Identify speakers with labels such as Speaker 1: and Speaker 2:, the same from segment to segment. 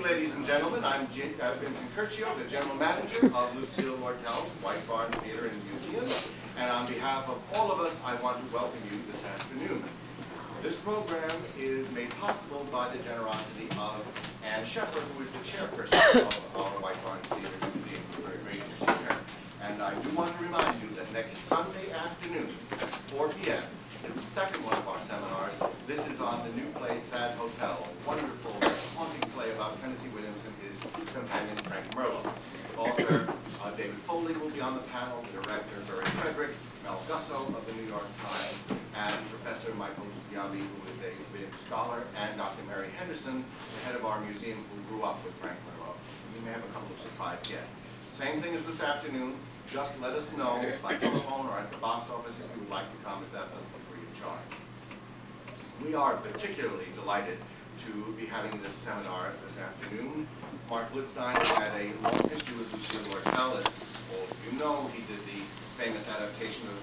Speaker 1: ladies and gentlemen. I'm Vincent Curcio, the General Manager of Lucille Lortel's White Barn Theater and Museum. And on behalf of all of us, I want to welcome you this afternoon. This program is made possible by the generosity of Ann Shepard, who is the chairperson of our White Barn Theater and Museum. We're very grateful to her. And I do want to remind you that next Sunday afternoon at 4 p.m. is the second one of our seminars. This is on the new play, Sad Hotel, a wonderful, haunting play about Tennessee Williams and his companion, Frank Merlo. Author David Foley will be on the panel, the director, Barry Frederick, Mel Gusso of the New York Times, and Professor Michael Ziabi, who is a Williams scholar, and Dr. Mary Henderson, the head of our museum, who grew up with Frank Merlo. We may have a couple of surprise guests. Same thing as this afternoon. Just let us know by telephone or at the box office if you would like to come. It's absolutely free of charge. We are particularly delighted to be having this seminar this afternoon. Marc Blitzstein had a long history with Lucille Lortel. As all of you know, he did the famous adaptation of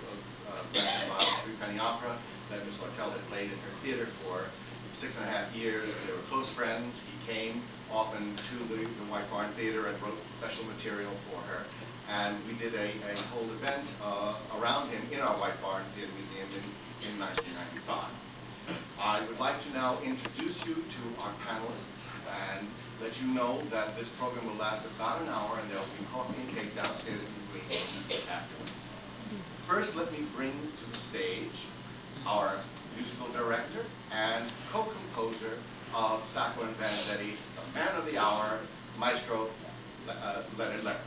Speaker 1: Brenda Three-Penny Opera that Miss Lortel had played in her theater for 6.5 years. They were close friends. He came often to the White Barn Theater and wrote special material for her. And we did a whole event around him in our White Barn Theater Museum in 1995. I would like to now introduce you to our panelists and let you know that this program will last about an hour and there will be coffee and cake downstairs in the green room afterwards. First, let me bring to the stage our musical director and co-composer of Sacco and Vanzetti, the man of the hour, Maestro Leonard.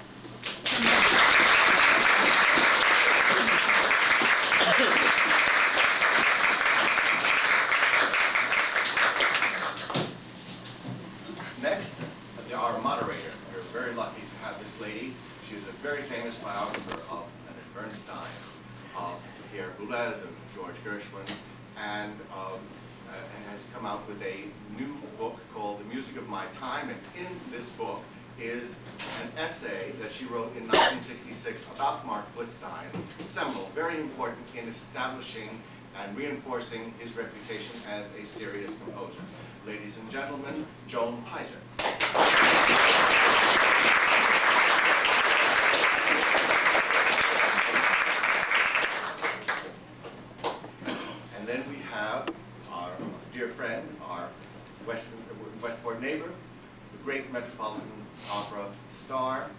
Speaker 1: Next, our moderator. We're very lucky to have this lady. She is a very famous biographer of Leonard Bernstein, of Pierre Boulez and George Gershwin, and has come out with a new book called The Music of My Time. And in this book is an essay that she wrote in 1966 about Marc Blitzstein, seminal, very important in establishing and reinforcing his reputation as a serious composer. Ladies and gentlemen, Joan Peyser. And then we have our dear friend, our Westport neighbor, the great Metropolitan Opera star,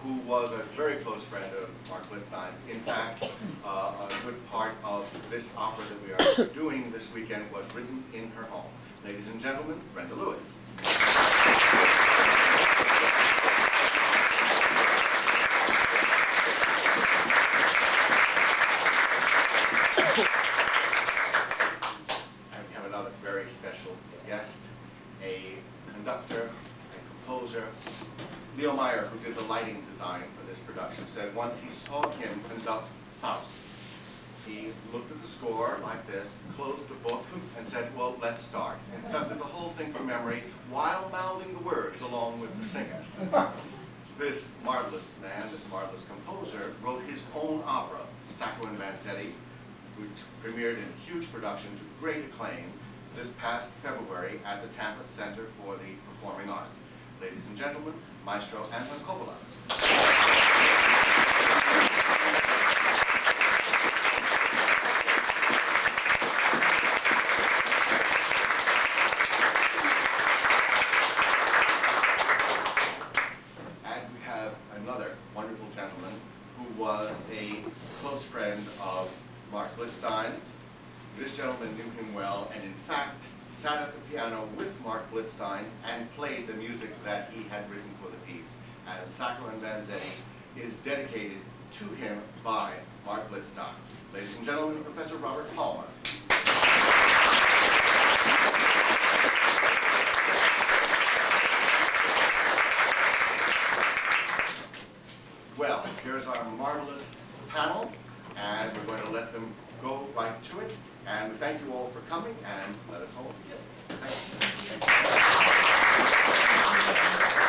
Speaker 1: who was a very close friend of Marc Blitzstein's. In fact, a good part of this opera that we are doing this weekend was written in her home. Ladies and gentlemen, Brenda Lewis. And we have another very special guest, a conductor and composer. Leo Meyer, who did the lighting design for this production, said once he saw him conduct Faust, he looked at the score like this, closed the book, and said, well, let's start. And conducted the whole thing from memory while mouthing the words along with the singers. This marvelous man, this marvelous composer, wrote his own opera, Sacco and Vanzetti, which premiered in huge production to great acclaim this past February at the Tampa Center for the Performing Arts. Ladies and gentlemen, Maestro Anton Coppola. And we have another wonderful gentleman who was a close friend of Marc Blitzstein's. This gentleman knew him well, and in fact, sat at the piano with Marc Blitzstein and played the music that he had written for the piece. And Sacco and Vanzetti is dedicated to him by Marc Blitzstein. Ladies and gentlemen, Professor Robert Palmer. Well, here's our marvelous panel, and we're going to let them go right to it. And we thank you all for coming, and let us all begin. Thank you.